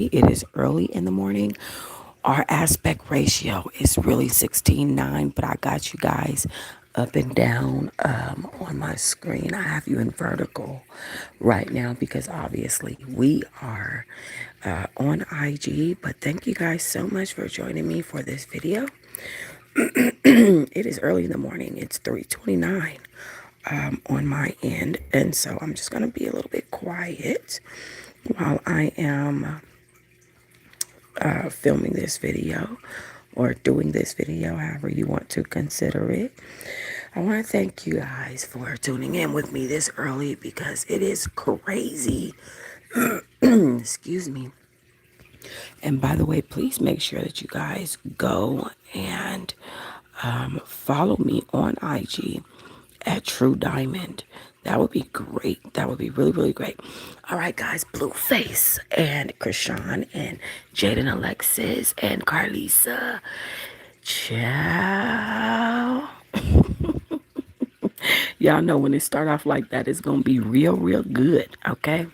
It is early in the morning. Our aspect ratio is really 16:9, but I got you guys up and down on my screen. I have you in vertical right now because obviously we are on IG. But thank you guys so much for joining me for this video. It is early in the morning. It's 3:29 on my end, and so I'm just gonna be a little bit quiet while I am filming this video or doing this video, however you want to consider it. I want to thank you guys for tuning in with me this early because it is crazy. Excuse me. And by the way, please make sure that you guys go and follow me on IG at True Diamond. That would be great. That would be really, really great. All right, guys. Blueface and Krishan and Jaden Alexis and Carlisa. Ciao. Y'all know when it start off like that, it's going to be real, real good. Okay.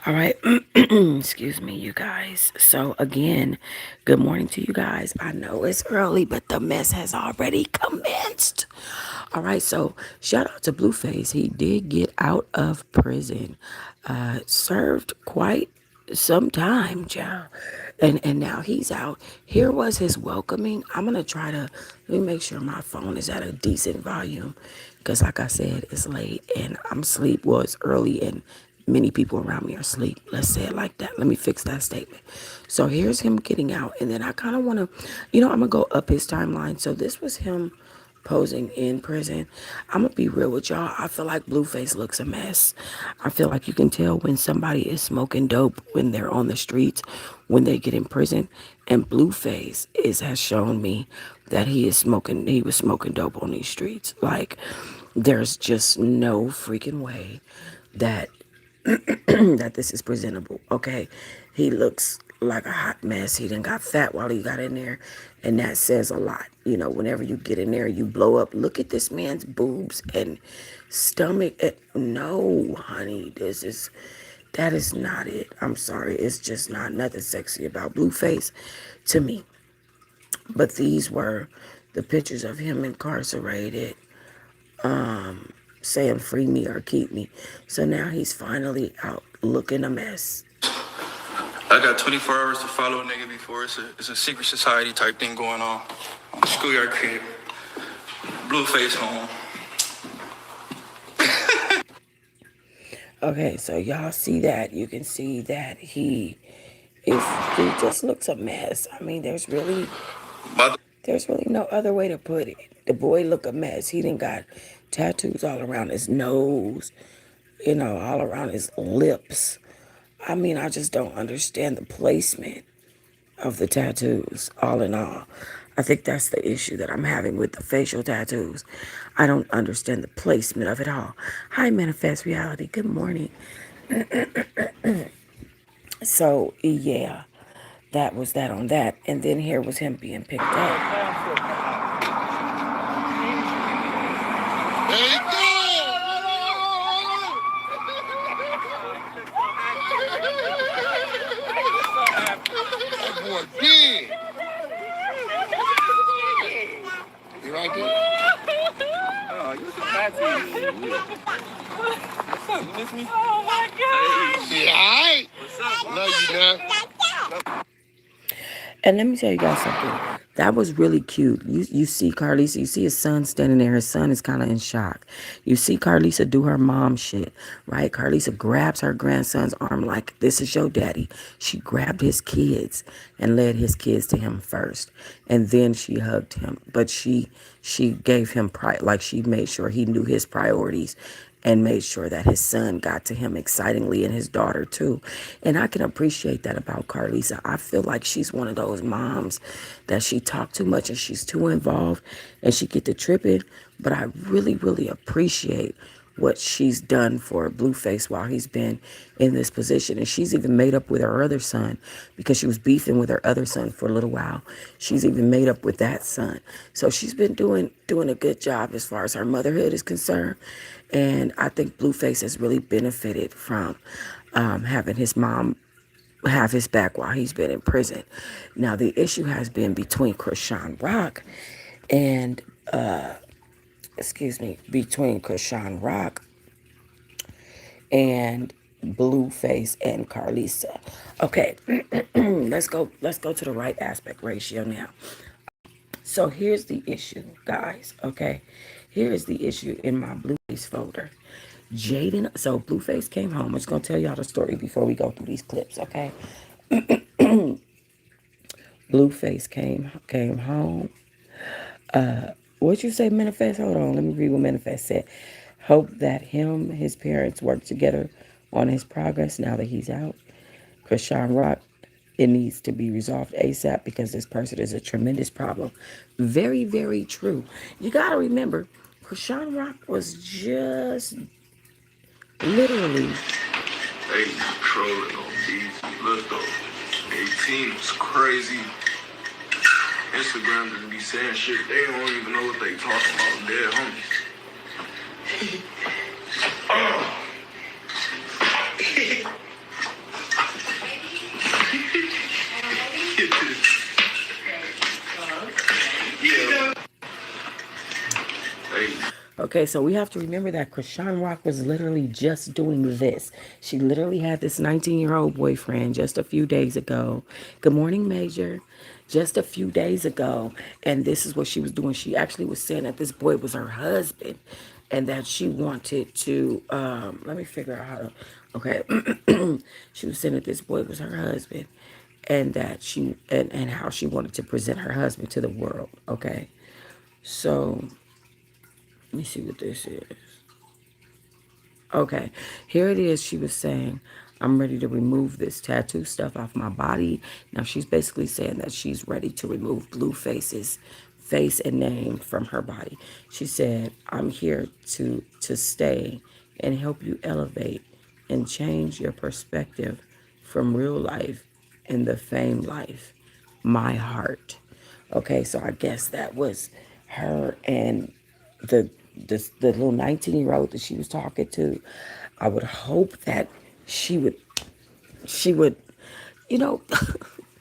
All right. Excuse me, you guys. So again, good morning to you guys. I know it's early, but the mess has already commenced. All right. So shout out to Blueface. He did get out of prison. Served quite some time, child. And now he's out. Here was his welcoming. I'm gonna try to let me make sure my phone is at a decent volume. Because like I said, it's late and I'm asleep. Well, it's early and many people around me are asleep. Let's say it like that. Let me fix that statement. So here's him getting out. And then I kind of want to, I'm going to go up his timeline. So this was him posing in prison. I'm going to be real with y'all. I feel like Blueface looks a mess. I feel like you can tell when somebody is smoking dope when they're on the streets, when they get in prison. And Blueface has shown me that he was smoking dope on these streets. Like, there's just no freaking way that that this is presentable. Okay, he looks like a hot mess. He done got fat while he got in there, and that says a lot. Whenever you get in there, you blow up. Look at this man's boobs and stomach. No, honey, that is not it. I'm sorry, it's just not nothing sexy about Blueface to me. But these were the pictures of him incarcerated, saying free me or keep me. So now he's finally out looking a mess. I got 24 hours to follow a nigga before it's a secret society type thing going on. Schoolyard crib. Blueface home. Okay, so y'all see that. You can see that he just looks a mess. I mean, there's really no other way to put it. The boy look a mess. He done got tattoos all around his nose, all around his lips. I mean, I just don't understand the placement of the tattoos, all in all. I think that's the issue that I'm having with the facial tattoos. I don't understand the placement of it all. Hi, Manifest Reality. Good morning. So, yeah, that was that on that. And then here was him being picked up. You like it? Oh, you some tattoo. What's up? You miss me? Oh my God. Yeah, all right. What's up? Love you, man. And let me tell you guys something. That was really cute. You see Carlisa, you see his son standing there. His son is kind of in shock. You see Carlisa do her mom shit, right? Carlisa grabs her grandson's arm like, this is your daddy. She grabbed his kids and led his kids to him first. And then she hugged him. But she gave him pride, like she made sure he knew his priorities and made sure that his son got to him excitingly, and his daughter too. And I can appreciate that about Carlisa. I feel like she's one of those moms that she talk too much and she's too involved and she get to tripping. But I really, really appreciate what she's done for Blueface while he's been in this position. And she's even made up with her other son because she was beefing with her other son for a little while. She's even made up with that son. So she's been doing a good job as far as her motherhood is concerned. And I think Blueface has really benefited from having his mom have his back while he's been in prison. Now the issue has been between Krishan Rock and between Krishan Rock and Blueface and Carlisa. Okay, let's go to the right aspect ratio now. So here's the issue, guys. Okay, here is the issue in my Blueface folder. So Blueface came home. I'm just gonna tell y'all the story before we go through these clips. Okay, Blueface came home. What you say, Manifest? Hold on, let me read what Manifest said. Hope that his parents work together on his progress now that he's out. Krishan Rock, it needs to be resolved ASAP because this person is a tremendous problem. Very, very true. You got to remember, Krishan Rock was just literally. They trolling on these. Look though, 18 was crazy. Instagram just be saying shit. They don't even know what they talking about. Dead homies. Yeah. Hey. Okay, so we have to remember that Krishan Rock was literally just doing this. She literally had this 19-year-old boyfriend just a few days ago. Good morning, Major. Just a few days ago. And this is what she was doing. She actually was saying that this boy was her husband and that she wanted to, let me figure out how to, okay. She was saying that this boy was her husband and that and how she wanted to present her husband to the world. Okay. So let me see what this is. Okay, here it is. She was saying, I'm ready to remove this tattoo stuff off my body. Now she's basically saying that she's ready to remove Blueface's face and name from her body. She said, I'm here to stay and help you elevate and change your perspective from real life and the fame life. My heart. Okay, so I guess that was her and the the little 19-year-old that she was talking to. I would hope that she would she would, you know,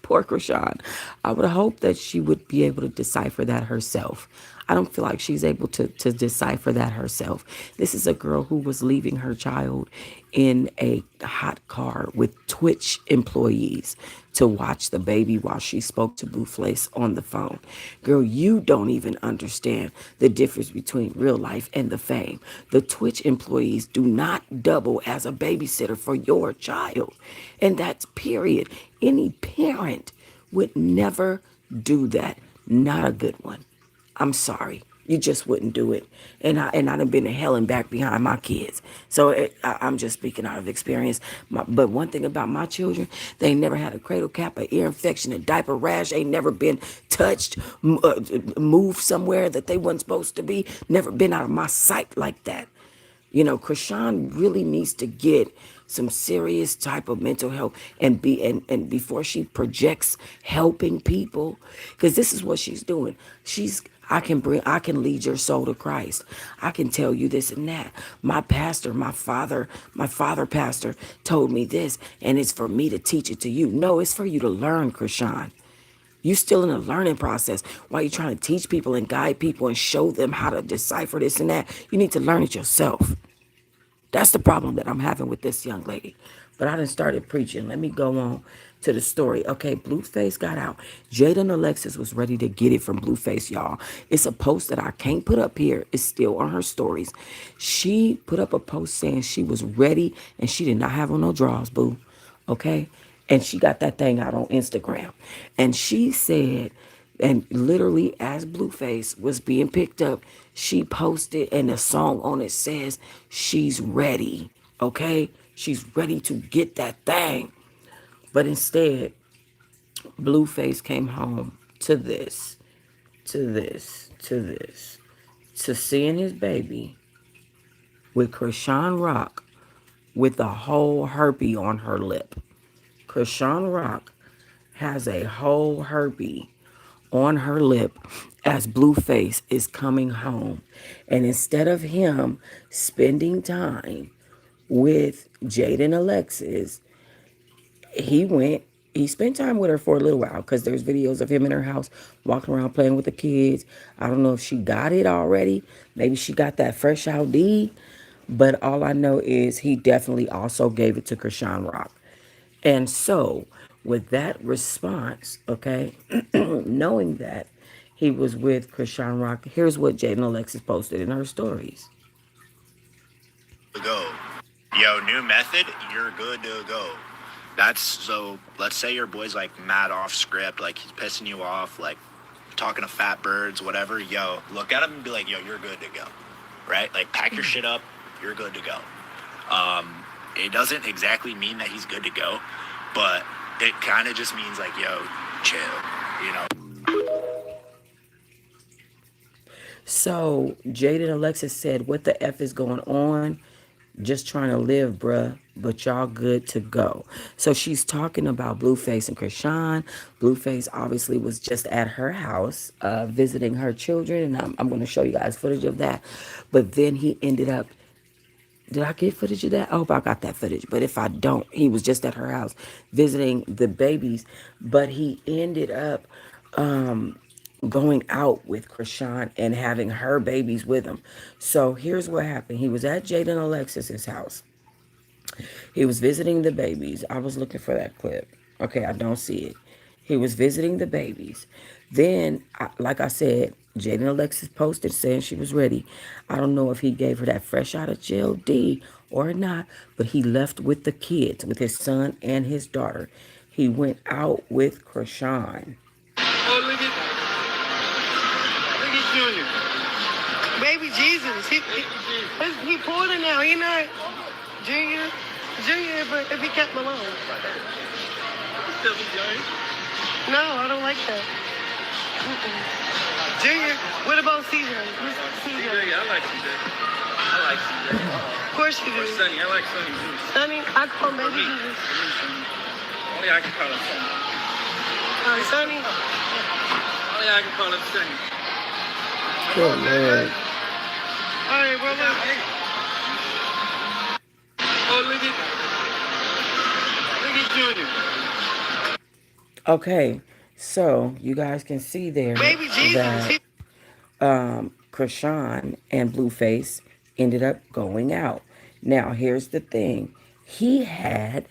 poor Krishan. I would hope that she would be able to decipher that herself. I don't feel like she's able to decipher that herself. This is a girl who was leaving her child in a hot car with Twitch employees to watch the baby while she spoke to Blueface on the phone. Girl, you don't even understand the difference between real life and the fame. The Twitch employees do not double as a babysitter for your child. And that's period. Any parent would never do that. Not a good one. I'm sorry. You just wouldn't do it. And I done been to hell and back behind my kids. So I'm just speaking out of experience. But one thing about my children, they ain't never had a cradle cap, an ear infection, a diaper rash. Ain't never been touched, moved somewhere that they wasn't supposed to be. Never been out of my sight like that. You know, Krishan really needs to get some serious type of mental health and before she projects helping people, because this is what she's doing. I can lead your soul to Christ. I can tell you this and that. My father pastor told me this, and it's for me to teach it to you. No, it's for you to learn, Krishan. You still in a learning process. While you're trying to teach people and guide people and show them how to decipher this and that, you need to learn it yourself. That's the problem that I'm having with this young lady. But I done started preaching. Let me go on to the story. Okay, Blueface got out. Jada and Alexis was ready to get it from Blueface, y'all. It's a post that I can't put up here. It's still on her stories. She put up a post saying she was ready and she did not have on no drawers, boo. Okay? And she got that thing out on Instagram. And she said, and literally as Blueface was being picked up, she posted and the song on it says she's ready. Okay? She's ready to get that thing. But instead, Blueface came home to this, to seeing his baby with Krishan Rock with a whole herpy on her lip. Krishan Rock has a whole herpy on her lip as Blueface is coming home. And instead of him spending time with Jade and Alexis, he went, he spent time with her for a little while because there's videos of him in her house walking around playing with the kids. I don't know if she got it already. Maybe she got that fresh out D. But all I know is he definitely also gave it to Krishan Rock. And so, with that response, okay, knowing that he was with Krishan Rock, here's what Jaden Alexis posted in her stories. Go. Yo, new method, you're good to go. That's so, let's say your boy's like mad off script, like he's pissing you off, like talking to fat birds, whatever. Yo, look at him and be like, yo, you're good to go. Right? Like, pack your shit up, you're good to go. It doesn't exactly mean that he's good to go, but it kind of just means like, yo, chill, you know? So, Jaden Alexis said, what the F is going on? Just trying to live, bruh, but y'all good to go. So she's talking about Blueface and Krishan. Blueface obviously was just at her house visiting her children, and I'm going to show you guys footage of that. But then he ended up, did I get footage of that? I hope I got that footage. But if I don't, he was just at her house visiting the babies. But he ended up going out with Krishan and having her babies with him. So here's what happened. He was at Jaden Alexis's house. He was visiting the babies. I was looking for that clip. Okay, I don't see it. He was visiting the babies. Then, like I said, Jaden Alexis posted saying she was ready. I don't know if he gave her that fresh out of jail D or not, but he left with the kids, with his son and his daughter. He went out with Krishan. Oh, look at Junior. Baby Jesus. He pulled it now. He not Junior. Junior, if he kept Malone. Still be Junior? No, I don't like that. Junior, what about CJ? CJ, I like CJ. I like CJ. Of course you do. Or Sonny, I like Sonny too. Sonny, I call him Baby Jesus. Only I can call him Sonny. Sonny? Only I can call him Sonny. Good Lord. All right, bro, look. Oh, look at Junior. Okay, so you guys can see there Baby Jesus. that Krishan and Blueface ended up going out. Now, here's the thing. He had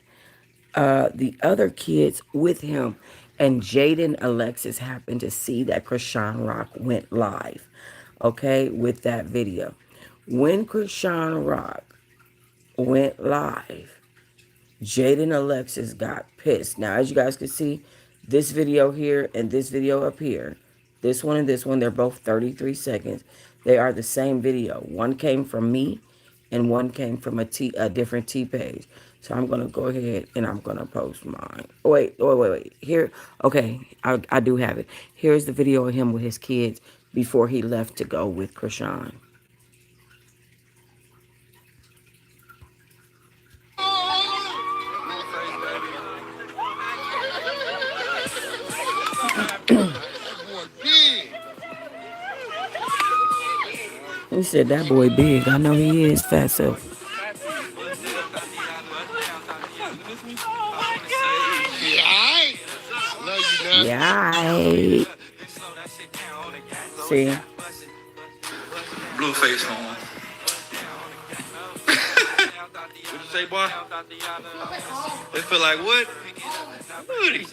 the other kids with him, and Jaden Alexis happened to see that Krishan Rock went live, okay, with that video. When Krishan Rock went live, Jaden Alexis got pissed. Now, as you guys can see, this video here and this video up here, this one and this one, they're both 33 seconds. They are the same video. One came from me and one came from a different T page. So I'm going to go ahead and I'm going to post mine. Oh, wait. Here, okay, I do have it. Here's the video of him with his kids before he left to go with Krishan. He said that boy big. I know he is fat, so. Yeah. See? Blueface home. What you say, boy? They feel like what? Booty.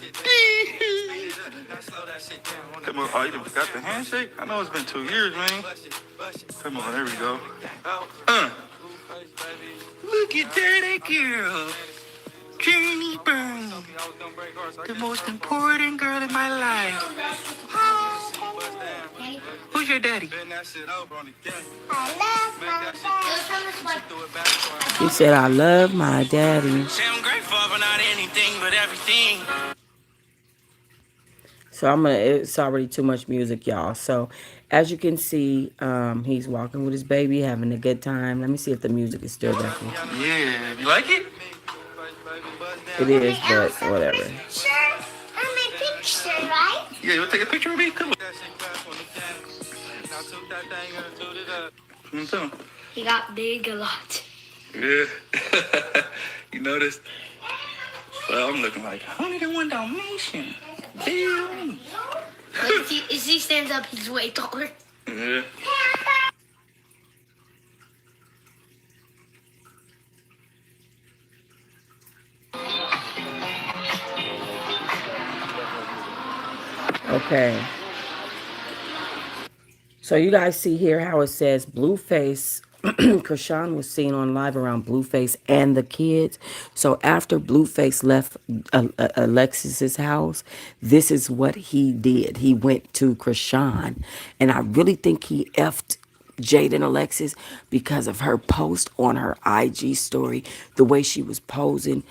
Come on, oh, you done forgot the handshake? I know it's been 2 years, man. Come on, there we go. Look at that girl. Journey Burn. The most important girl in my life. Who's your daddy? He said, I love my daddy. Say I'm grateful for not anything but everything. So it's already too much music, y'all. So as you can see, he's walking with his baby, having a good time. Let me see if the music is still there. Yeah, you like it? It is, but whatever. I'm a picture, right? Yeah, you want to take a picture of me? Come on. He got big a lot. Yeah. You noticed? Well, I'm looking like, I only got one Dalmatian. Damn. As he stands up, he's way taller. Yeah. Okay. So you guys see here how it says Blueface. Krishan was seen on live around Blueface and the kids. So after Blueface left Alexis's house, this is what he did. He went to Krishan, and I really think he effed Jade and Alexis because of her post on her IG story, the way she was posing,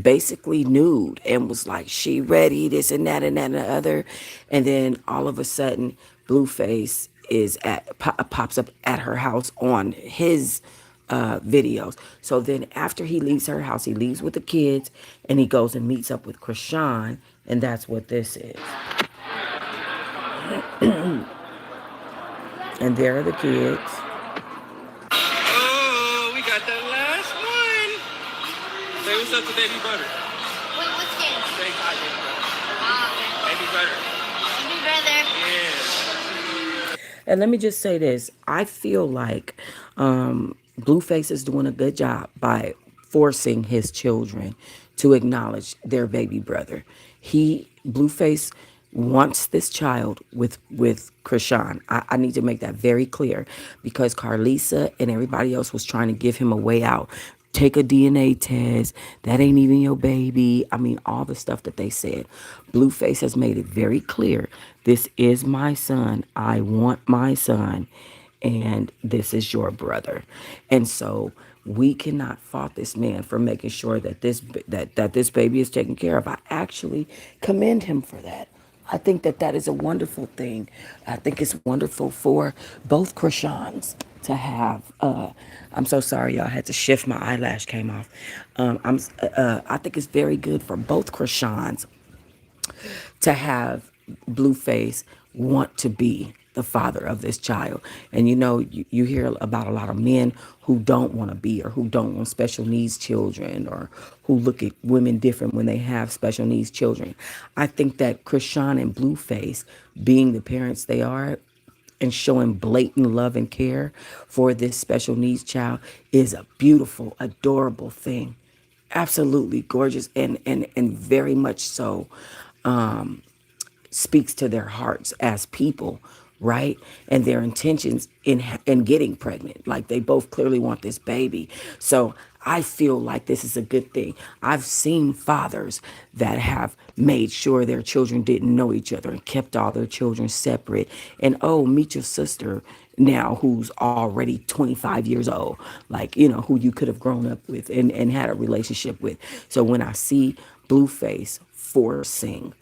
basically nude, and was like, she ready, this and that and that and the other. And then all of a sudden, Blueface is pops up at her house on his videos. So then after he leaves her house, he leaves with the kids and he goes and meets up with Krishan, and that's what this is. And there are the kids. Oh, we got the last one. Say what's up to baby butter. Wait, what's game? Say hi, baby butter. Ah, Baby butter. okay. Baby brother. Yeah. And let me just say this. I feel like Blueface is doing a good job by forcing his children to acknowledge their baby brother. Blueface wants this child with Krishan. I need to make that very clear because Carlisa and everybody else was trying to give him a way out. Take a DNA test. That ain't even your baby. I mean, all the stuff that they said. Blueface has made it very clear. This is my son. I want my son. And this is your brother. And so we cannot fault this man for making sure that this baby is taken care of. I actually commend him for that. I think that that is a wonderful thing. I think it's wonderful for both Krishans to have. I'm so sorry, y'all. I had to shift. My eyelash came off. I think it's very good for both Krishans to have Blueface want to be the father of this child. And you know, you hear about a lot of men who don't want to be, or who don't want special needs children, or who look at women different when they have special needs children. I think that Krishan and Blueface, being the parents they are, and showing blatant love and care for this special needs child is a beautiful, adorable thing. Absolutely gorgeous, and very much so speaks to their hearts as people, right? And their intentions in getting pregnant. Like they both clearly want this baby. So I feel like this is a good thing. I've seen fathers that have made sure their children didn't know each other and kept all their children separate. And oh, meet your sister now who's already 25 years old, like, you know, who you could have grown up with and had a relationship with. So when I see Blueface forcing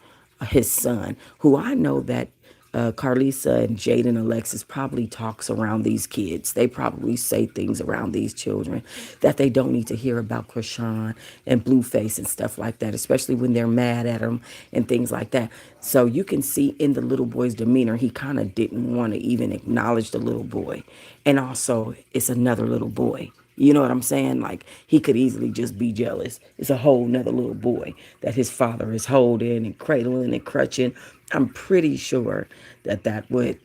his son, who I know that Carlisa and Jaden Alexis probably talks around these kids. They probably say things around these children that they don't need to hear about Krishan and Blueface and stuff like that, especially when they're mad at him and things like that. So you can see in the little boy's demeanor, he kind of didn't want to even acknowledge the little boy. And also, it's another little boy. You know what I'm saying? Like he could easily just be jealous. It's a whole nother little boy that his father is holding and cradling and crutching. I'm pretty sure that that would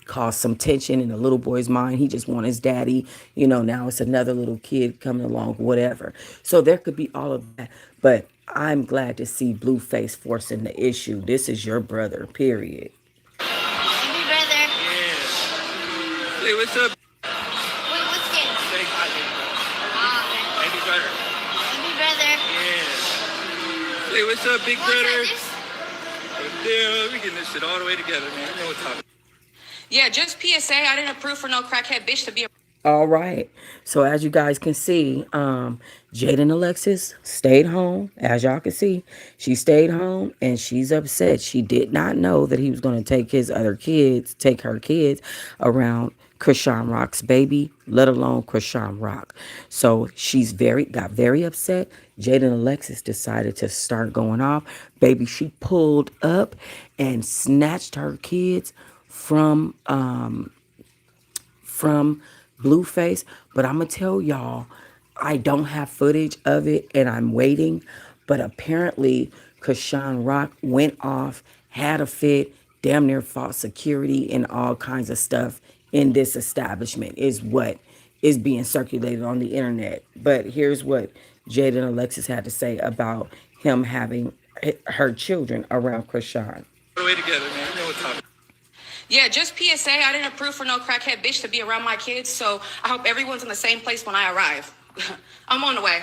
cause some tension in the little boy's mind. He just wants his daddy. You know, now it's another little kid coming along, whatever. So there could be all of that. But I'm glad to see Blueface forcing the issue. This is your brother, period. Baby brother. Yeah. Say what's up. Wait, what's game? Say hi, baby butter. Ah, okay. Baby butter. Baby brother. Yeah. Say what's up, big Wanna try brother. this? Yeah, we getting this shit all the way together, man. You know what's up. Yeah, just PSA. I didn't approve for no crackhead bitch to be a All right. So as you guys can see, Jaden Alexis stayed home. As y'all can see, she stayed home and she's upset. She did not know that he was going to take her kids around Krishan Rock's baby, let alone Krishan Rock. So she's got very upset. Jaden Alexis decided to start going off. Baby, she pulled up and snatched her kids from Blueface. But I'm gonna tell y'all, I don't have footage of it and I'm waiting, But apparently, Krishan Rock went off, had a fit, damn near fought security and all kinds of stuff in this establishment, is what is being circulated on the internet. But here's what Jada and Alexis had to say about him having her children around Krishan. Way together, man. You know what's up. Yeah, just PSA. I didn't approve for no crackhead bitch to be around my kids, so I hope everyone's in the same place when I arrive. I'm on the way.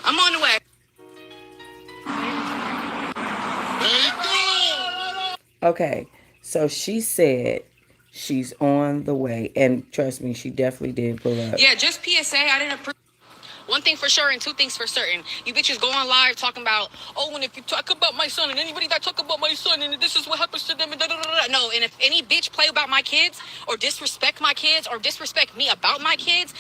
I'm on the way. There you go. Okay, so she said she's on the way, and trust me, she definitely did pull up. Yeah, just PSA. I didn't approve. One thing for sure and two things for certain. You bitches go on live talking about, oh, and if you talk about my son and anybody that talk about my son and this is what happens to them and da da da da. No, and if any bitch play about my kids or disrespect my kids or disrespect me about my kids,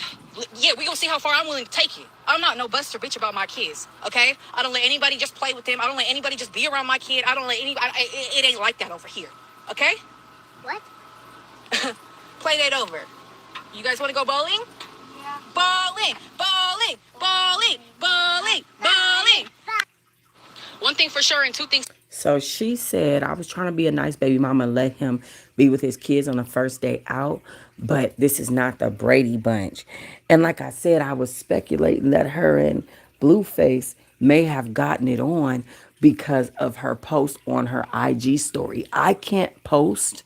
yeah, we gonna see how far I'm willing to take it. I'm not no buster bitch about my kids, okay? I don't let anybody just play with them. I don't let anybody just be around my kid. I don't let anybody, it ain't like that over here, okay? What? Play that over. You guys wanna go bowling? Yeah. Bowling, bowling, bowling, bowling, bowling. One thing for sure and two things. So she said, I was trying to be a nice baby mama and let him be with his kids on the first day out, but this is not the Brady Bunch. And like I said, I was speculating that her and Blueface may have gotten it on because of her post on her IG story. I can't post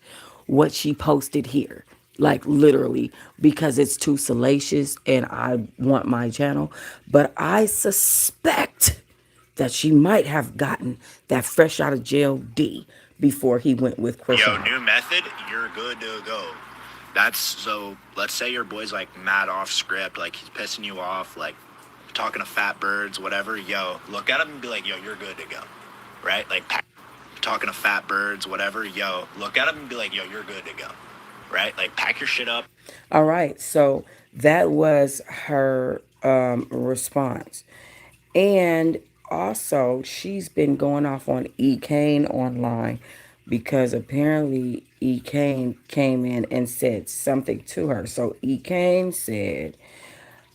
what she posted here, like literally, because it's too salacious and I want my channel. But I suspect that she might have gotten that fresh out of jail D before he went with Chris. Yo, new method, you're good to go. That's so, let's say your boy's like mad off script, like he's pissing you off, like talking to fat birds, whatever. Yo, look at him and be like, yo, you're good to go. Right? Like talking to fat birds, whatever. Yo, look at him and be like, yo, you're good to go. Right? Like pack your shit up. All right, so that was her response. And also, she's been going off on E. Kane online because apparently E. Kane came in and said something to her. So E. Kane said,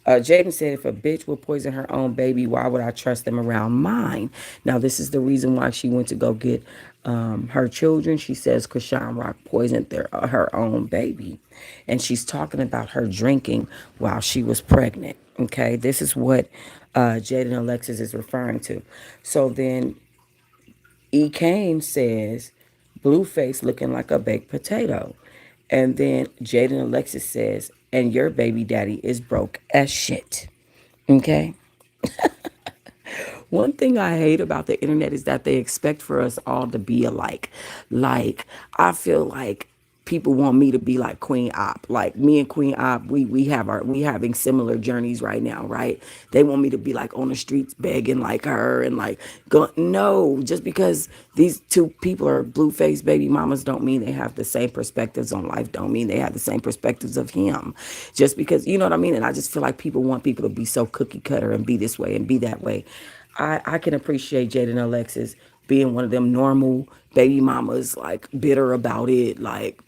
Jaden said, if a bitch will poison her own baby, why would I trust them around mine? Now, this is the reason why she went to go get her children. She says Krishan Rock poisoned her own baby. And she's talking about her drinking while she was pregnant. Okay, this is what Jaden Alexis is referring to. So then E. Kane says, Blueface looking like a baked potato. And then Jaden Alexis says, and your baby daddy is broke as shit. Okay? One thing I hate about the internet is that they expect for us all to be alike. Like, I feel like people want me to be like Queen Op. Like me and Queen Op, we having similar journeys right now, right? They want me to be like on the streets begging like her and like go no, just because these two people are blue-faced baby mamas don't mean they have the same perspectives on life, don't mean they have the same perspectives of him. Just because, you know what I mean? And I just feel like people want people to be so cookie cutter and be this way and be that way. I can appreciate Jaden Alexis being one of them normal baby mamas, like bitter about it, like,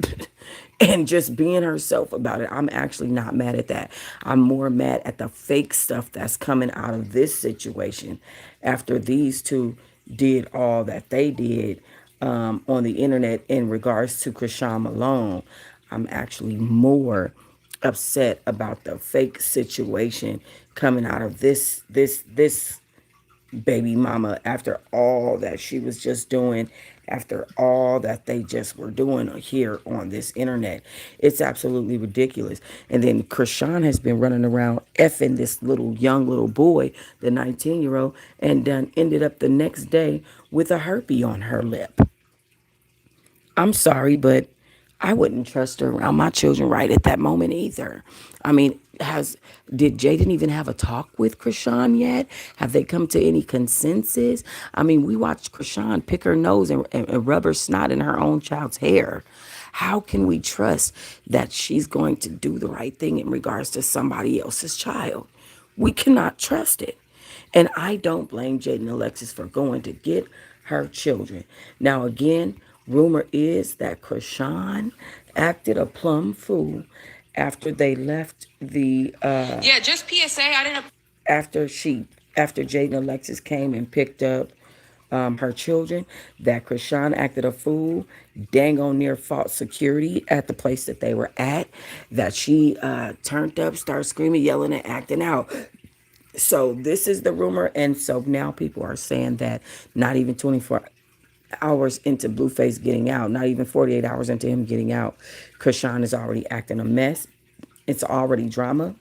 and just being herself about it. I'm actually not mad at that. I'm more mad at the fake stuff that's coming out of this situation after these two did all that they did on the internet in regards to Krishan Malone. I'm actually more upset about the fake situation coming out of this baby mama after all that she was just doing, after all that they just were doing here on this internet. It's absolutely ridiculous. And then Krishan has been running around effing this little young little boy, the 19-year-old, and done ended up the next day with a herpes on her lip. I'm sorry, but I wouldn't trust her around my children right at that moment either. I mean, did Jaden even have a talk with Krishan yet? Have they come to any consensus? I mean, we watched Krishan pick her nose and rub her snot in her own child's hair. How can we trust that she's going to do the right thing in regards to somebody else's child? We cannot trust it. And I don't blame Jaden Alexis for going to get her children. Now, again, rumor is that Krishan acted a plumb fool after they left the Yeah, just PSA. I didn't. after she after Jaden Alexis came and picked up her children, that Krishan acted a fool, dang on near fought security at the place that they were at, that she turned up, started screaming, yelling, and acting out. So this is the rumor, and so now people are saying that not even 24 hours into Blueface getting out, not even 48 hours into him getting out, Krishan is already acting a mess. It's already drama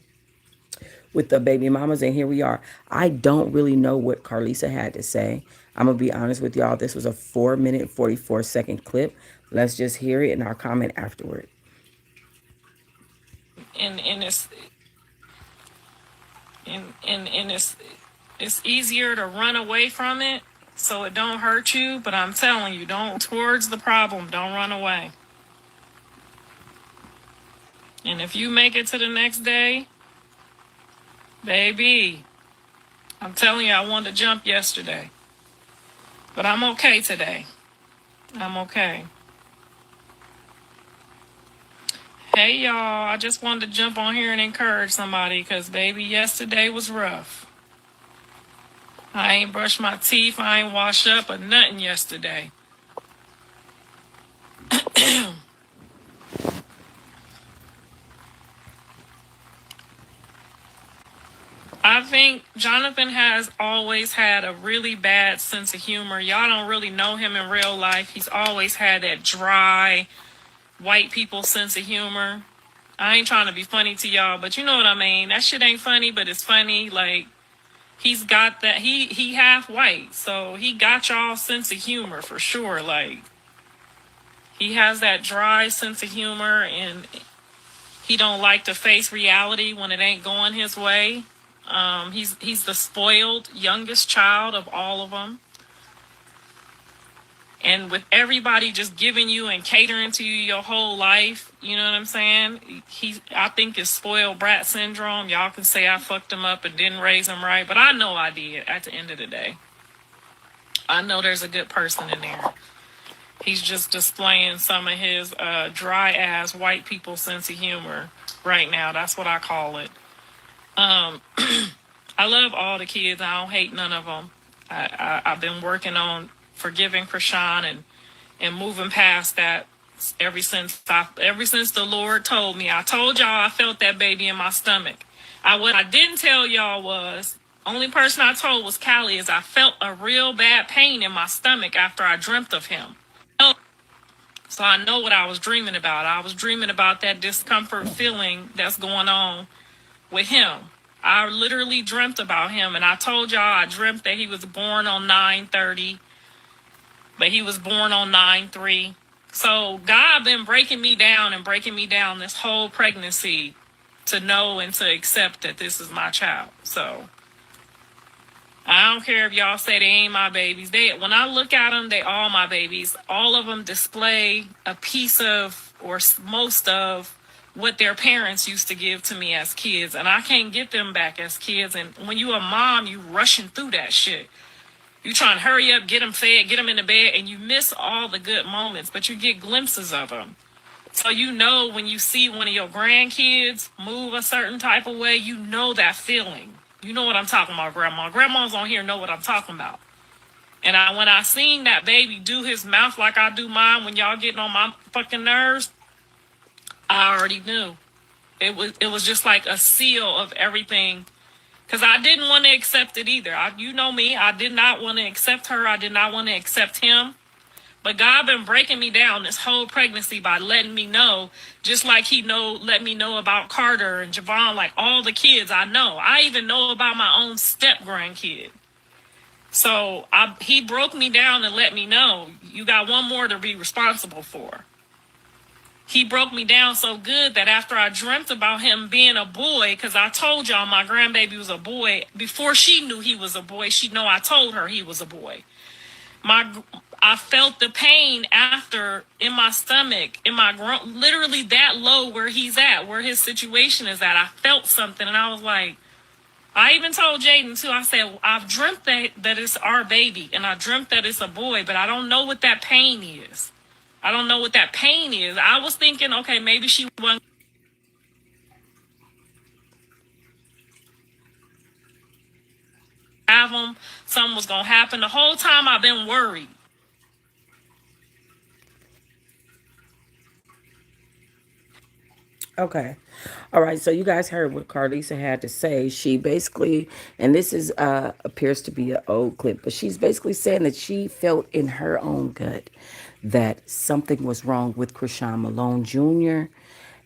with the baby mamas, and here we are. I don't really know what Carlisa had to say. I'm gonna be honest with y'all. This was a 4 minute 44 second clip. Let's just hear it and I'll comment afterward. And it's easier to run away from it so it don't hurt you, but I'm telling you, don't towards the problem, don't run away. And if you make it to the next day, baby, I'm telling you, I wanted to jump yesterday, but I'm okay today. I'm okay. Hey y'all, I just wanted to jump on here and encourage somebody because baby, yesterday was rough. I ain't brushed my teeth, I ain't washed up or nothing yesterday. I think Jonathan has always had a really bad sense of humor. Y'all don't really know him in real life. He's always had that dry, white people sense of humor. I ain't trying to be funny to y'all, but you know what I mean. That shit ain't funny, but it's funny. Like, he's got that. He half white, so he got y'all sense of humor for sure. Like, he has that dry sense of humor, and he don't like to face reality when it ain't going his way. He's the spoiled youngest child of all of them. And with everybody just giving you and catering to you your whole life, you know what I'm saying? I think it's spoiled brat syndrome. Y'all can say I fucked him up and didn't raise him right, but I know I did at the end of the day. I know there's a good person in there. He's just displaying some of his dry ass white people sense of humor right now. That's what I call it. I love all the kids. I don't hate none of them. I've been working on forgiving Krishan and moving past that ever since the Lord told me. I told y'all I felt that baby in my stomach. What I didn't tell y'all was, only person I told was Callie, is I felt a real bad pain in my stomach after I dreamt of him. So I know what I was dreaming about. I was dreaming about that discomfort feeling that's going on with him. I literally dreamt about him, and I told y'all I dreamt that he was born on 9/30, but he was born on 9/3. So God been breaking me down this whole pregnancy to know and to accept that this is my child. So I don't care if y'all say they ain't my babies. When I look at them, they all my babies. All of them display a piece of, or most of, what their parents used to give to me as kids. And I can't get them back as kids. And when you a mom, you rushing through that shit. You trying to hurry up, get them fed, get them in the bed, and you miss all the good moments, but you get glimpses of them. So you know when you see one of your grandkids move a certain type of way, you know that feeling. You know what I'm talking about, Grandma. Grandmas on here know what I'm talking about. And when I seen that baby do his mouth like I do mine when y'all getting on my fucking nerves, I already knew. It was just like a seal of everything. Because I didn't want to accept it either. You know me. I did not want to accept her. I did not want to accept him. But God been breaking me down this whole pregnancy by letting me know, just like he let me know about Carter and Javon, like all the kids I know. I even know about my own step grandkid. So he broke me down and let me know, you got one more to be responsible for. He broke me down so good that after I dreamt about him being a boy, because I told y'all my grandbaby was a boy, before she knew he was a boy, she know I told her he was a boy. I felt the pain after in my stomach, literally that low where he's at, where his situation is at. I felt something, and I was like, I even told Jaden too. I said, I've dreamt that it's our baby, and I dreamt that it's a boy, but I don't know what that pain is. I don't know what that pain is. I was thinking, okay, maybe she wasn't have them. Something was gonna happen. The whole time I've been worried. Okay. All right. So you guys heard what Carlisa had to say. She basically, and this is appears to be an old clip, but she's basically saying that she felt in her own gut that something was wrong with Krishan Malone Jr.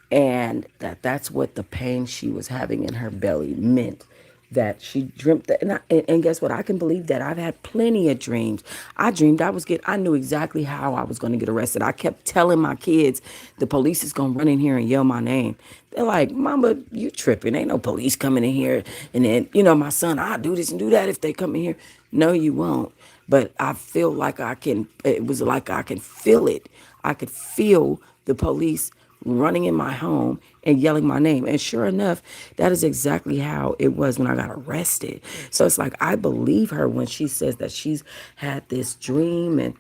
and that's what the pain she was having in her belly meant, that she dreamt that. And guess what, I can believe that. I've had plenty of dreams. I dreamed I knew exactly how I was going to get arrested. I kept telling my kids the police is going to run in here and yell my name. They're like, Mama, you tripping, ain't no police coming in here. And then, my son, I'll do this and do that if they come in here. No, you won't. But I feel like it was like I can feel it. I could feel the police running in my home and yelling my name. And sure enough, that is exactly how it was when I got arrested. So it's like I believe her when she says that she's had this dream, and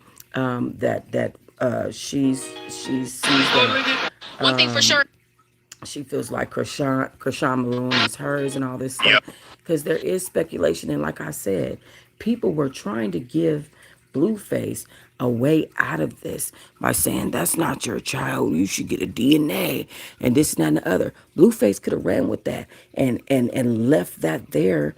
she sees that One thing for sure. she feels like Krishan Malone is hers and all this stuff. Because there is speculation. And like I said, people were trying to give Blueface a way out of this by saying, that's not your child. You should get a DNA and this and that and the other. Blueface could have ran with that and left that there,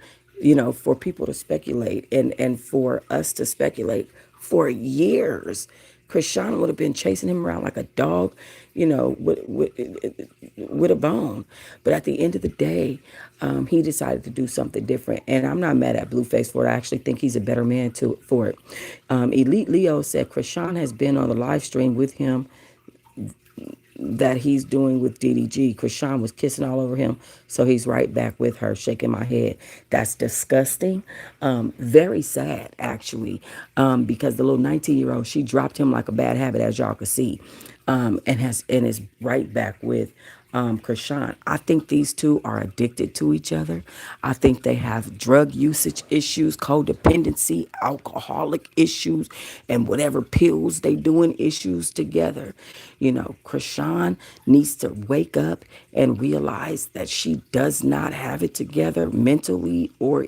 for people to speculate and for us to speculate for years. Krishan would have been chasing him around like a dog, with a bone. But at the end of the day, he decided to do something different. And I'm not mad at Blueface for it. I actually think he's a better man for it. Elite Leo said Krishan has been on the live stream with him that he's doing with DDG. Krishan was kissing all over him, so he's right back with her, shaking my head. That's disgusting. Very sad, actually, because the little 19-year-old, she dropped him like a bad habit, as y'all can see, and is right back with Krishan. I think these two are addicted to each other. I think they have drug usage issues, codependency, alcoholic issues, and whatever pills they doing issues together. Krishan needs to wake up and realize that she does not have it together mentally or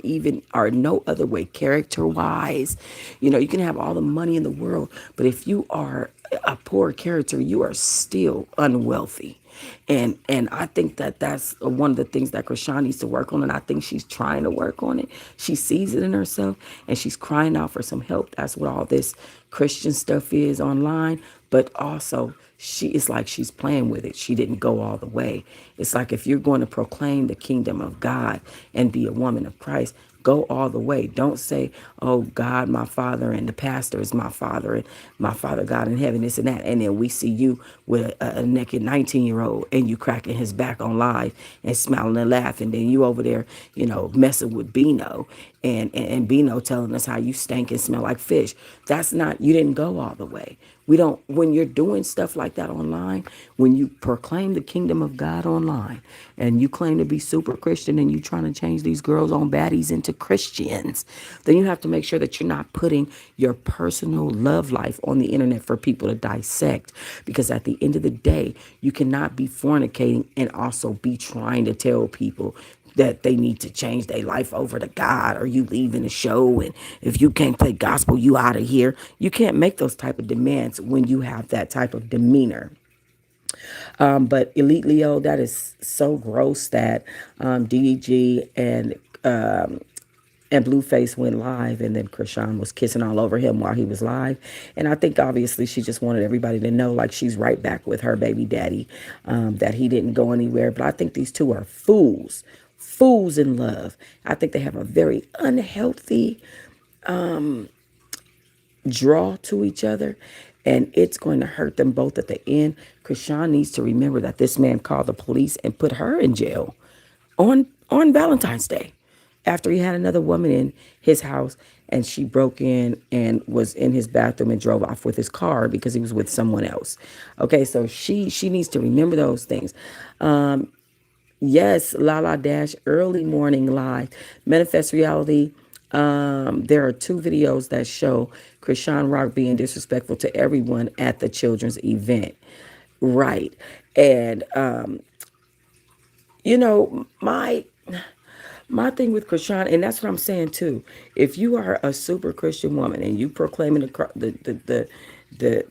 no other way, character wise. You can have all the money in the world, but if you are a poor character, you are still unwealthy. And I think that that's one of the things that Krishan needs to work on, and I think she's trying to work on it. She sees it in herself, and she's crying out for some help. That's what all this Christian stuff is online, but also it's like she's playing with it. She didn't go all the way. It's like if you're going to proclaim the kingdom of God and be a woman of Christ, go all the way. Don't say, oh, God, my father, and the pastor is my father, and my father, God in heaven, this and that. And then we see you with a naked 19-year-old and you cracking his back on live and smiling and laughing. Then you over there, messing with Bino and Bino telling us how you stink and smell like fish. That's not, you didn't go all the way. We don't, when you're doing stuff like that online, when you proclaim the kingdom of God online and you claim to be super Christian and you trying to change these girls on baddies into Christians, then you have to make sure that you're not putting your personal love life on the internet for people to dissect. Because at the end of the day, you cannot be fornicating and also be trying to tell people that they need to change their life over to God, or you leaving the show, and if you can't play gospel, you out of here. You can't make those type of demands when you have that type of demeanor. But Elite Leo, that is so gross that DDG and Blueface went live, and then Krishan was kissing all over him while he was live. And I think obviously she just wanted everybody to know, like, she's right back with her baby daddy, that he didn't go anywhere. But I think these two are fools in love. I think they have a very unhealthy draw to each other, and it's going to hurt them both at the end. Krishan needs to remember that this man called the police and put her in jail on Valentine's Day after he had another woman in his house, and she broke in and was in his bathroom and drove off with his car because he was with someone else. Okay, so she needs to remember those things. Yes, Lala Dash, early morning live. Manifest Reality. There are two videos that show Krishan Rock being disrespectful to everyone at the children's event. Right. And, my My thing with Krishan, and that's what I'm saying too. If you are a super Christian woman and you proclaiming the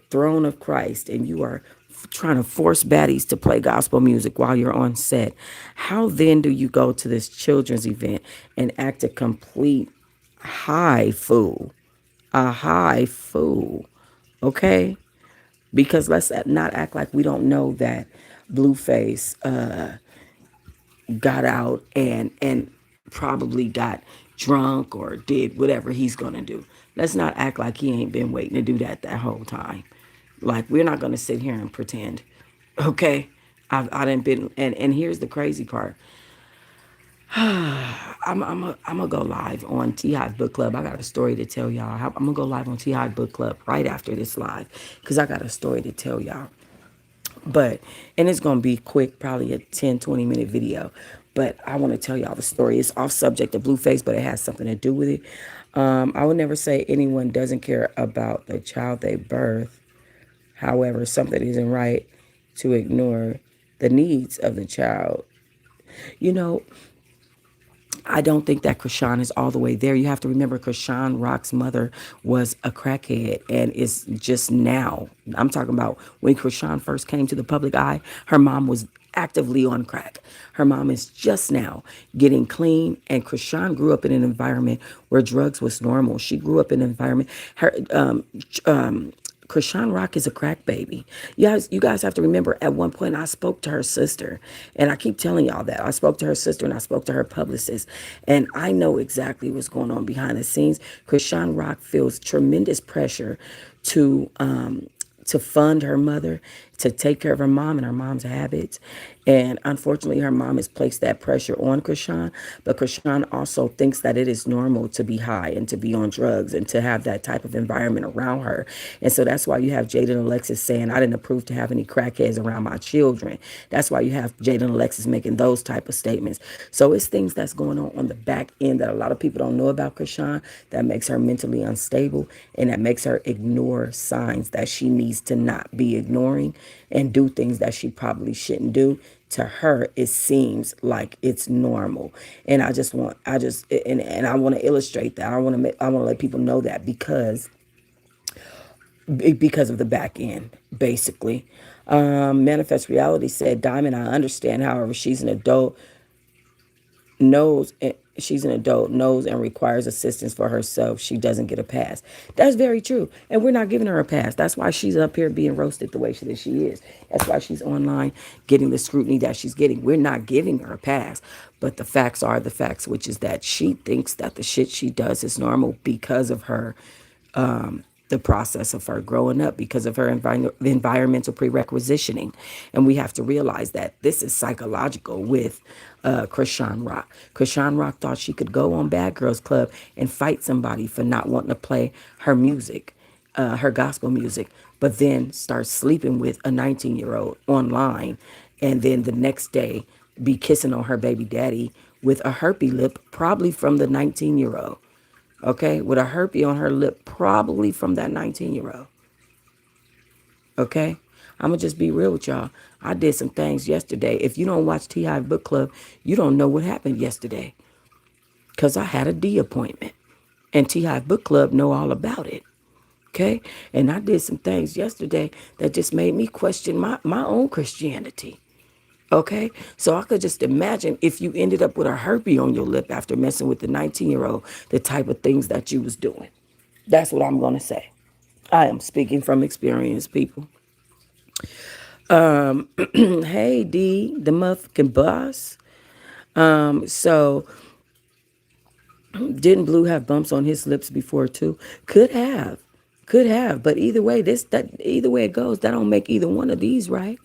throne of Christ, and you are trying to force baddies to play gospel music while you're on set, how then do you go to this children's event and act a complete high fool? A high fool. Okay? Because let's not act like we don't know that Blueface got out and probably got drunk or did whatever he's gonna do. Let's not act like he ain't been waiting to do that whole time. Like, we're not gonna sit here and pretend. Okay, I didn't been, and here's the crazy part. I'm gonna go live on Teahive Book Club. I got a story to tell y'all. I'm gonna go live on Teahive Book Club right after this live because I got a story to tell y'all. But, and it's going to be quick, probably a 10-20 minute video. But I want to tell y'all the story. It's off subject of Blueface, but it has something to do with it. I would never say anyone doesn't care about the child they birth. However, something isn't right to ignore the needs of the child. You know, I don't think that Krishan is all the way there. You have to remember Krishan Rock's mother was a crackhead and is just now. I'm talking about when Krishan first came to the public eye, her mom was actively on crack. Her mom is just now getting clean, and Krishan grew up in an environment where drugs was normal. She grew up in an environment. Krishan Rock is a crack baby. You guys have to remember at one point I spoke to her sister, and I keep telling y'all that. I spoke to her sister and I spoke to her publicist, and I know exactly what's going on behind the scenes. Krishan Rock feels tremendous pressure to to fund her mother, to take care of her mom and her mom's habits. And unfortunately, her mom has placed that pressure on Krishan. But Krishan also thinks that it is normal to be high and to be on drugs and to have that type of environment around her. And so that's why you have Jaden and Alexis saying, I didn't approve to have any crackheads around my children. That's why you have Jaden and Alexis making those type of statements. So it's things that's going on the back end that a lot of people don't know about Krishan that makes her mentally unstable and that makes her ignore signs that she needs to not be ignoring and do things that she probably shouldn't do. To her, it seems like it's normal. And I want to illustrate that. I want to let people know that because of the back end, basically. Manifest Reality said, Diamond, I understand. However, knows she's an adult, knows and requires assistance for herself. She doesn't get a pass. That's very true. And we're not giving her a pass. That's why she's up here being roasted the way that she is. That's why she's online getting the scrutiny that she's getting. We're not giving her a pass. But the facts are the facts, which is that she thinks that the shit she does is normal because of her the process of her growing up, because of her environmental prerequisitioning. And we have to realize that this is psychological with Krishan Rock. Krishan Rock thought she could go on Bad Girls Club and fight somebody for not wanting to play her music, her gospel music, but then start sleeping with a 19-year-old online, and then the next day be kissing on her baby daddy with a herpy lip, probably from the 19-year-old. Okay, with a herpy on her lip, probably from that 19-year-old. Okay, I'm gonna just be real with y'all. I did some things yesterday. If you don't watch Teahive Book Club, you don't know what happened yesterday. Cause I had a D appointment, and Teahive Book Club know all about it. Okay, and I did some things yesterday that just made me question my own Christianity. Okay, so I could just imagine if you ended up with a herpy on your lip after messing with the 19-year-old, the type of things that you was doing. That's what I'm gonna say. I am speaking from experience, people. Hey D, the motherfucking boss. So didn't Blue have bumps on his lips before too? Could have, but either way it goes, that don't make either one of these right.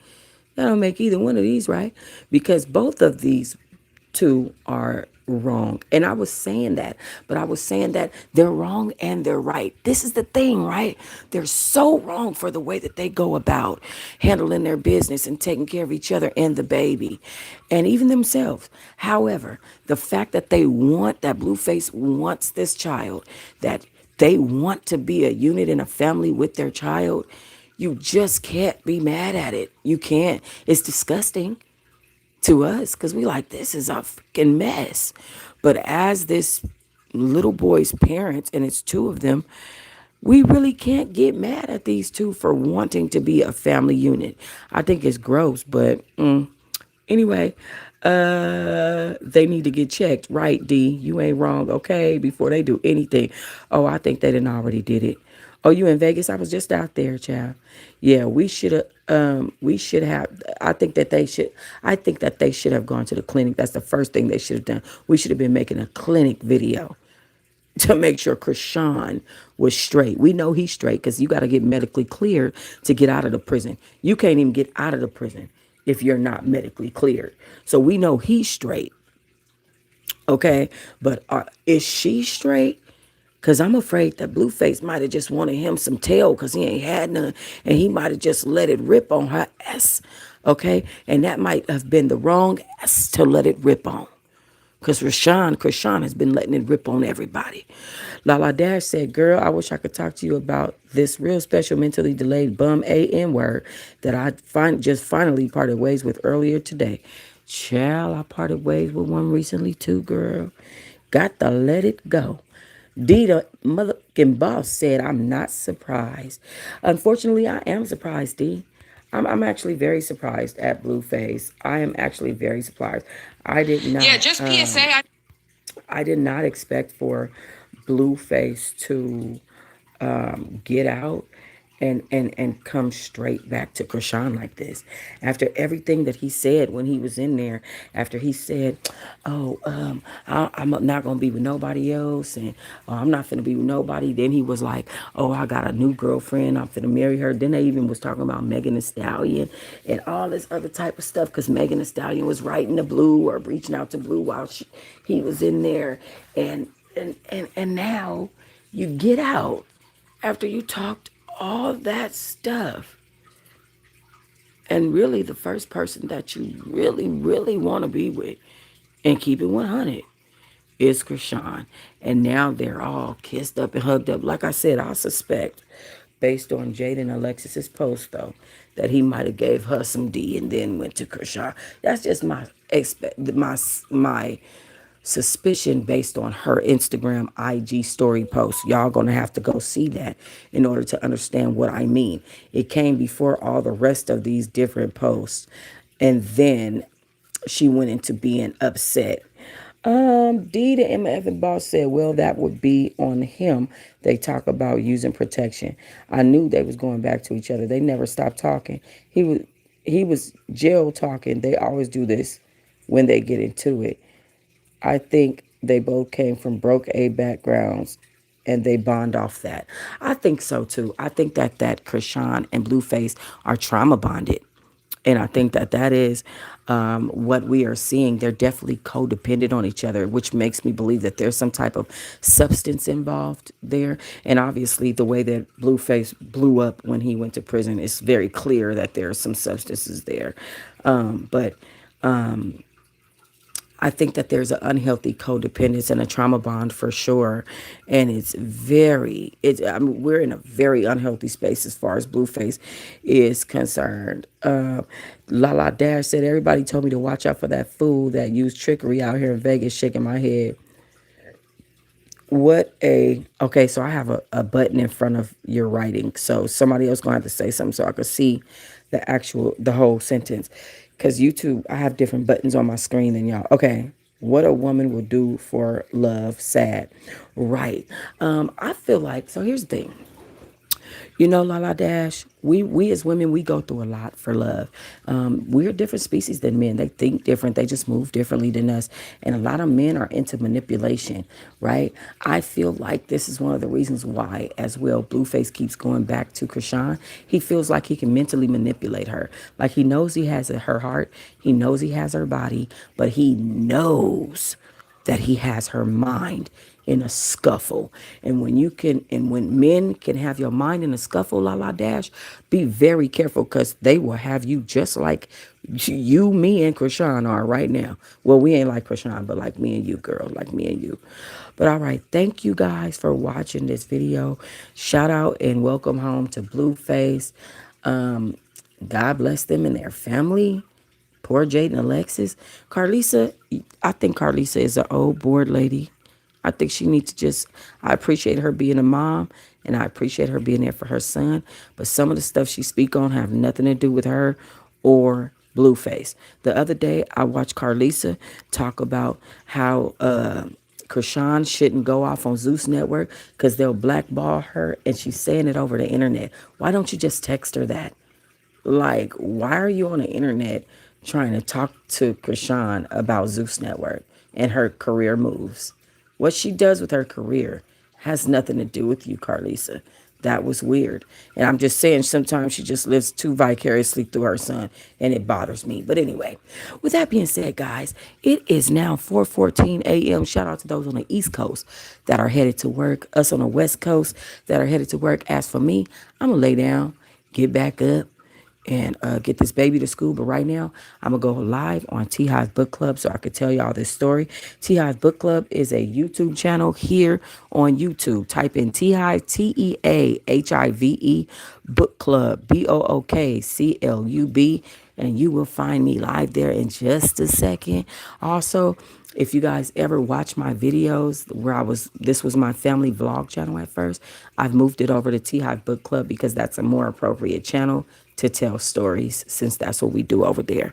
That don't make either one of these right, because both of these two are wrong. And I was saying that, but I was saying that they're wrong and they're right. This is the thing, right? They're so wrong for the way that they go about handling their business and taking care of each other and the baby and even themselves. However, the fact that Blueface wants this child, that they want to be a unit in a family with their child, you just can't be mad at it. You can't. It's disgusting to us because we like, this is a freaking mess. But as this little boy's parents, and it's two of them, we really can't get mad at these two for wanting to be a family unit. I think it's gross, but anyway, they need to get checked, right? D, you ain't wrong, okay? Before they do anything. Oh, I think they didn't already did it. Oh, you in Vegas? I was just out there, child. Yeah, we should have. We should have. I think that they should. I think that they should have gone to the clinic. That's the first thing they should have done. We should have been making a clinic video to make sure Krishan was straight. We know he's straight because you got to get medically cleared to get out of the prison. You can't even get out of the prison if you're not medically cleared. So we know he's straight, okay? But is she straight? Because I'm afraid that Blueface might have just wanted him some tail because he ain't had none. And he might have just let it rip on her ass, okay? And that might have been the wrong ass to let it rip on. Because Krishan has been letting it rip on everybody. Lala Dash said, girl, I wish I could talk to you about this real special mentally delayed bum A-N word that I just finally parted ways with earlier today. Child, I parted ways with one recently too, girl. Got to let it go. Dita motherfucking boss said, I'm not surprised. Unfortunately, I am surprised, D. I'm actually very surprised at Blueface. I am actually very surprised. I did Yeah, not. just PSA. I did not expect for Blueface to get out and come straight back to Krishan like this. After everything that he said when he was in there, after he said, oh, I'm not going to be with nobody else, and oh, I'm not finna be with nobody. Then he was like, oh, I got a new girlfriend, I'm finna marry her. Then they even was talking about Megan Thee Stallion and all this other type of stuff, because Megan Thee Stallion was writing to Blue or reaching out to Blue while he was in there. And now you get out after you talked all that stuff, and really the first person that you really want to be with and keep it 100 is Krishan. And now they're all kissed up and hugged up. Like I said, I suspect, based on Jaden Alexis's post though, that he might have gave her some D and then went to Krishan. That's just my suspicion based on her Instagram IG story post. Y'all gonna have to go see that in order to understand what I mean. It came before all the rest of these different posts, and then she went into being upset. D the MF and boss said, well, that would be on him. They talk about using protection. I knew they was going back to each other. They never stopped talking. He was jail talking. They always do this when they get into it. I think they both came from broke A backgrounds and they bond off that. I think so too. I think that Krishan and Blueface are trauma bonded. And I think that is what we are seeing. They're definitely codependent on each other, which makes me believe that there's some type of substance involved there. And obviously, the way that Blueface blew up when he went to prison, is very clear that there are some substances there. But I think that there's an unhealthy codependence and a trauma bond for sure, and I mean, we're in a very unhealthy space as far as Blueface is concerned. Lala Dash said everybody told me to watch out for that fool that used trickery out here in Vegas. Shaking my head. Okay, so I have a button in front of your writing, so somebody else gonna have to say something so I can see the whole sentence, because YouTube, I have different buttons on my screen than y'all. Okay, what a woman will do for love, sad, right? I feel like, so here's the thing. You know, Lala Dash, we as women, we go through a lot for love. We're a different species than men. They think different. They just move differently than us. And a lot of men are into manipulation, right? I feel like this is one of the reasons why, as well, Blueface keeps going back to Krishan. He feels like he can mentally manipulate her. Like he knows he has her heart. He knows he has her body, but he knows that he has her mind in a scuffle. And when men can have your mind in a scuffle, Lala Dash, be very careful, because they will have you just like you, me, and Krishan are right now. Well, we ain't like Krishan, but like me and you, girl, like me and you. But all right, thank you guys for watching this video. Shout out and welcome home to Blueface. God bless them and their family. Poor Jade and Alexis. Carlisa, I think Carlisa is an old bored lady. I think she needs to just, I appreciate her being a mom and I appreciate her being there for her son. But some of the stuff she speak on have nothing to do with her or Blueface. The other day, I watched Carlisa talk about how Krishan shouldn't go off on Zeus Network because they'll blackball her, and she's saying it over the internet. Why don't you just text her that? Like, why are you on the internet trying to talk to Krishan about Zeus Network and her career moves? What she does with her career has nothing to do with you, Carlisa. That was weird. And I'm just saying, sometimes she just lives too vicariously through her son, and it bothers me. But anyway, with that being said, guys, it is now 4:14 a.m. Shout out to those on the East Coast that are headed to work, us on the West Coast that are headed to work. As for me, I'm going to lay down, get back up, and get this baby to school. But right now, I'm going to go live on Teahive Book Club so I could tell y'all this story. Teahive Book Club is a YouTube channel here on YouTube. Type in Teahive, Teahive, Book Club, Bookclub, and you will find me live there in just a second. Also, if you guys ever watch my videos where this was my family vlog channel at first, I've moved it over to Teahive Book Club because that's a more appropriate channel to tell stories since that's what we do over there.